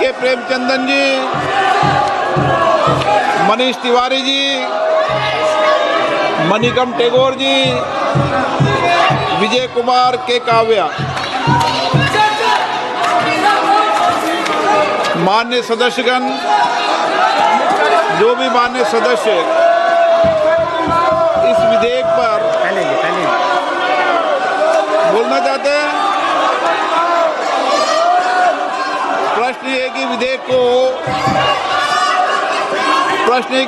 के प्रेमचंदन जी, मनीष तिवारी जी, मणिकम टेगोर जी, विजय कुमार के काव्या। मान्य सदस्यगण, जो भी मान्य सदस्य इस विधेयक पर बोलना चाहते हैं, प्रश्न ये कि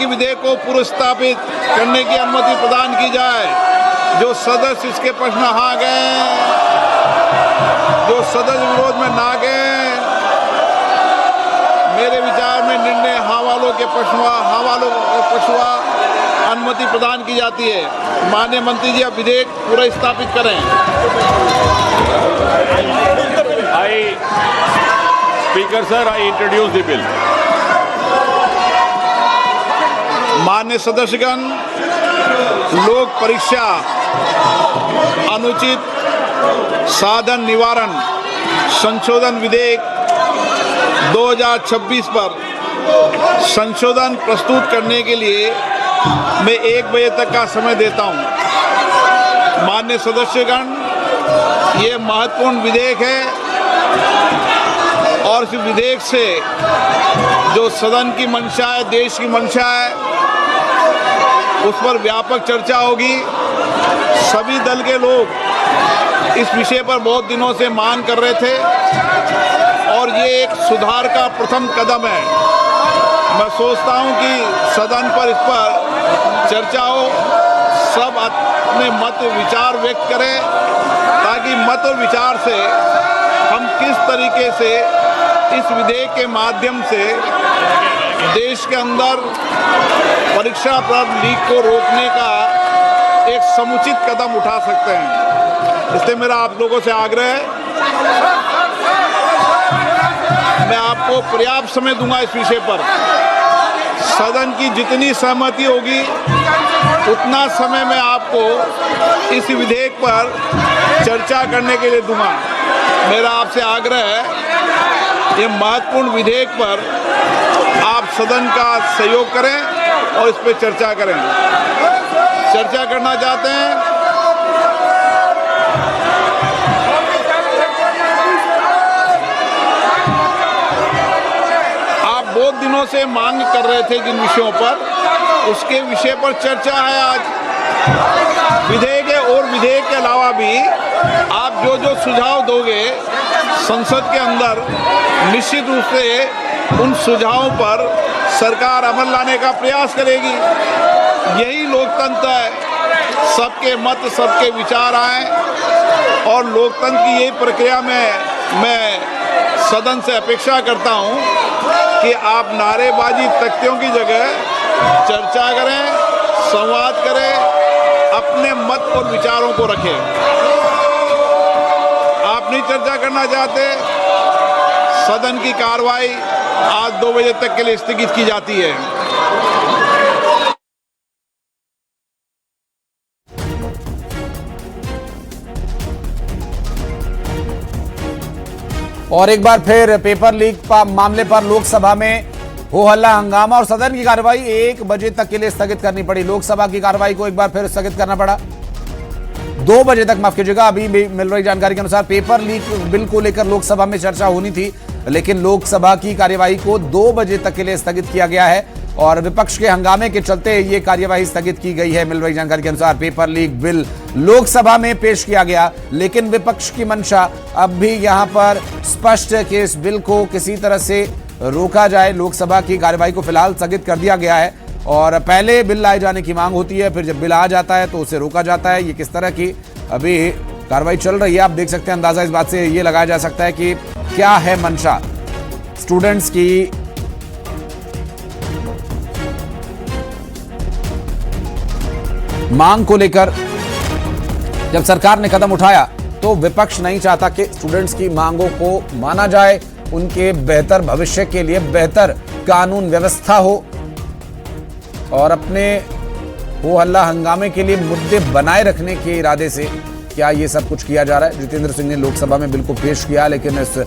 विधेयक को पुरस्तापित करने की अनुमति प्रदान की जाए। जो सदस्य इसके प्रश्न हाँ गए, जो सदस्य विरोध में ना गए, मेरे विचार में निर्णय हाँ वालों के पक्षवा अनुमति प्रदान की जाती है। माननीय मंत्री जी, अब विधेयक पूरा स्थापित करें। Speaker sir, I introduce the bill. मान्य सदस्यगण, लोक परीक्षा अनुचित साधन निवारण संशोधन विधेयक 2026 पर संशोधन प्रस्तुत करने के लिए मैं 1 बजे तक का समय देता हूं। मान्य सदस्यगण, ये महत्वपूर्ण विधेयक है और इस विधेयक से जो सदन की मंशा है, देश की मंशा है, उस पर व्यापक चर्चा होगी। सभी दल के लोग इस विषय पर बहुत दिनों से मांग कर रहे थे और ये एक सुधार का प्रथम कदम है। मैं सोचता हूं कि सदन पर इस पर चर्चा हो, सब अपने मत विचार व्यक्त करें, ताकि मत और विचार से हम किस तरीके से इस विधेयक के माध्यम से देश के अंदर परीक्षा प्रश्न लीक को रोकने का एक समुचित कदम उठा सकते हैं। इसलिए मेरा आप लोगों से आग्रह है, मैं आपको पर्याप्त समय दूंगा इस विषय पर। सदन की जितनी सहमति होगी उतना समय मैं आपको इस विधेयक पर चर्चा करने के लिए दूंगा। मेरा आपसे आग्रह है, ये महत्वपूर्ण विधेयक पर आप सदन का सहयोग करें और इस पर चर्चा करें। चर्चा करना चाहते हैं? आप बहुत दिनों से मांग कर रहे थे जिन विषयों पर, उसके विषय पर चर्चा है आज। विधेयक है और विधेयक के अलावा भी आप जो सुझाव दोगे संसद के अंदर, निश्चित रूप से उन सुझावों पर सरकार अमल लाने का प्रयास करेगी। यही लोकतंत्र है, सबके मत, सबके विचार आए, और लोकतंत्र की यही प्रक्रिया में मैं सदन से अपेक्षा करता हूं कि आप नारेबाजी तख्तियों की जगह चर्चा करें, संवाद करें, अपने मत और विचारों को रखें। आप नहीं चर्चा करना चाहते, सदन की कार्रवाई आज 2 बजे तक के लिए स्थगित की जाती है। और एक बार फिर पेपर लीक मामले पर लोकसभा में हो हल्ला हंगामा और सदन की कार्रवाई 1 बजे तक के लिए स्थगित करनी पड़ी। लोकसभा की कार्रवाई को एक बार फिर स्थगित करना पड़ा 2 बजे तक, माफ कीजिएगा। अभी मिल रही जानकारी के अनुसार पेपर लीक बिल को लेकर लोकसभा में चर्चा होनी थी, लेकिन लोकसभा की कार्यवाही को 2 बजे तक के लिए स्थगित किया गया है और विपक्ष के हंगामे के चलते ये कार्यवाही स्थगित की गई है। मिल रही जानकारी के अनुसार पेपर लीक बिल लोकसभा में पेश किया गया, लेकिन विपक्ष की मंशा अब भी यहां पर स्पष्ट है कि इस बिल को किसी तरह से रोका जाए। लोकसभा की कार्यवाही को फिलहाल स्थगित कर दिया गया है और पहले बिल लाए जाने की मांग होती है, फिर जब बिल आ जाता है तो उसे रोका जाता है। ये किस तरह की अभी कार्रवाई चल रही है, आप देख सकते हैं। अंदाजा इस बात से ये लगाया जा सकता है कि क्या है मंशा स्टूडेंट्स की। मांग को लेकर जब सरकार ने कदम उठाया तो विपक्ष नहीं चाहता कि स्टूडेंट्स की मांगों को माना जाए, उनके बेहतर भविष्य के लिए बेहतर कानून व्यवस्था हो और अपने हो हल्ला हंगामे के लिए मुद्दे बनाए रखने के इरादे से क्या ये सब कुछ किया जा रहा है। जितेंद्र सिंह ने लोकसभा में बिल को पेश किया, लेकिन इस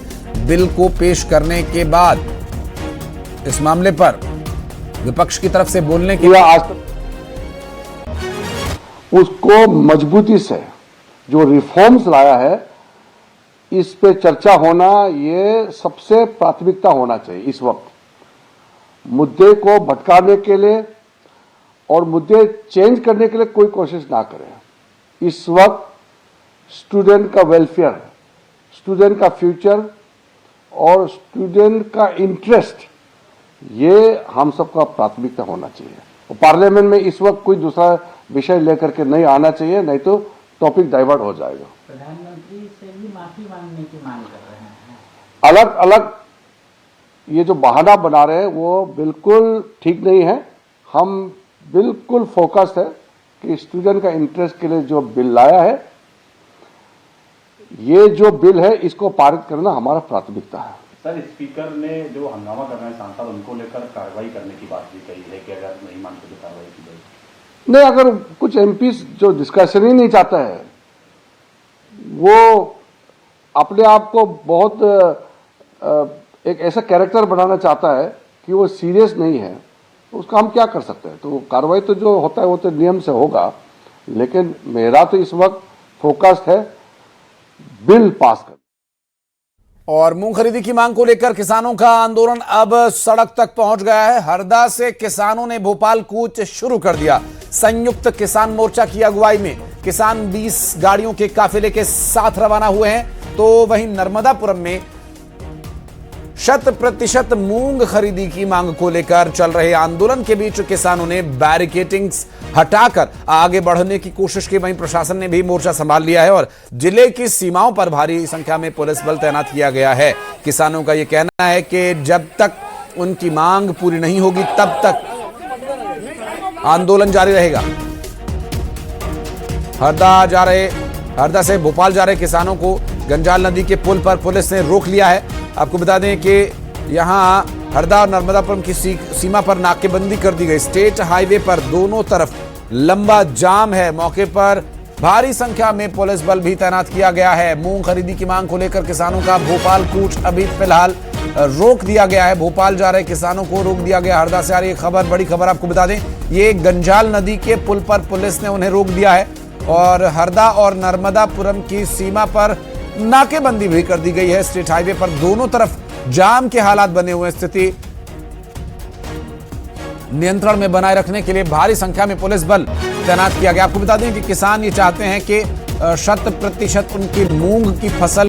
बिल को पेश करने के बाद इस मामले पर विपक्ष की तरफ से बोलने के आज तक उसको मजबूती से जो रिफॉर्म्स लाया है इस पे चर्चा होना ये सबसे प्राथमिकता होना चाहिए। इस वक्त मुद्दे को भटकाने के लिए और मुद्दे चेंज करने के लिए कोई कोशिश ना करें। इस वक्त स्टूडेंट का वेलफेयर, स्टूडेंट का फ्यूचर और स्टूडेंट का इंटरेस्ट ये हम सबका प्राथमिकता होना चाहिए। और पार्लियामेंट में इस वक्त कोई दूसरा विषय लेकर के नहीं आना चाहिए, नहीं तो टॉपिक डाइवर्ट हो जाएगा। प्रधानमंत्री से भी माफी मांगने की मांग कर रहे हैं। अलग अलग ये जो बहाना बना रहे हैं वो बिल्कुल ठीक नहीं है। हम बिल्कुल फोकस्ड है कि स्टूडेंट का इंटरेस्ट के लिए जो बिल लाया है, ये जो बिल है इसको पारित करना हमारा प्राथमिकता है। सर, स्पीकर ने जो हंगामा कर रहे हैं सांसद, उनको लेकर कार्रवाई करने की बात भी कही है कि अगर नहीं मानते तो कार्रवाई की जाएगी। नहीं, अगर कुछ एमपी जो डिस्कशन ही नहीं चाहता है, वो अपने आप को बहुत एक ऐसा कैरेक्टर बनाना चाहता है कि वो सीरियस नहीं है, तो उसका हम क्या कर सकते हैं। तो कार्रवाई तो जो होता है वो तो नियम से होगा, लेकिन मेरा तो इस वक्त फोकस है बिल पास कर। और मूंग खरीदी की मांग को लेकर किसानों का आंदोलन अब सड़क तक पहुंच गया है। हरदा से किसानों ने भोपाल कूच शुरू कर दिया। संयुक्त किसान मोर्चा की अगुवाई में किसान 20 गाड़ियों के काफिले के साथ रवाना हुए हैं। तो वहीं नर्मदापुरम में 100% मूंग खरीदी की मांग को लेकर चल रहे आंदोलन के बीच किसानों ने बैरिकेडिंग्स हटाकर आगे बढ़ने की कोशिश की। वहीं प्रशासन ने भी मोर्चा संभाल लिया है और जिले की सीमाओं पर भारी संख्या में पुलिस बल तैनात किया गया है। किसानों का यह कहना है कि जब तक उनकी मांग पूरी नहीं होगी तब तक आंदोलन जारी रहेगा। हरदा से भोपाल जा रहे किसानों को गंजाल नदी के पुल पर पुलिस ने रोक लिया है। आपको बता दें कि यहां हरदा और नर्मदापुरम की सीमा पर नाकेबंदी कर दी गई। स्टेट हाईवे पर दोनों तरफ लंबा जाम है। मौके पर भारी संख्या में पुलिस बल भी तैनात किया गया है। मूंग खरीदी की मांग को लेकर किसानों का भोपाल कूच अभी फिलहाल रोक दिया गया है। भोपाल जा रहे किसानों को रोक दिया गया। हरदा से आ रही खबर, बड़ी खबर आपको बता दें, ये गंजाल नदी के पुल पर पुलिस ने उन्हें रोक दिया है और हरदा और नर्मदापुरम की सीमा पर नाकेबंदी भी कर दी गई है। स्टेट हाईवे पर दोनों तरफ जाम के हालात बने हुए हैं। स्थिति नियंत्रण में बनाए रखने के लिए भारी संख्या में पुलिस बल तैनात किया गया। आपको बता दें कि किसान ये चाहते हैं कि 100% उनकी मूंग की फसल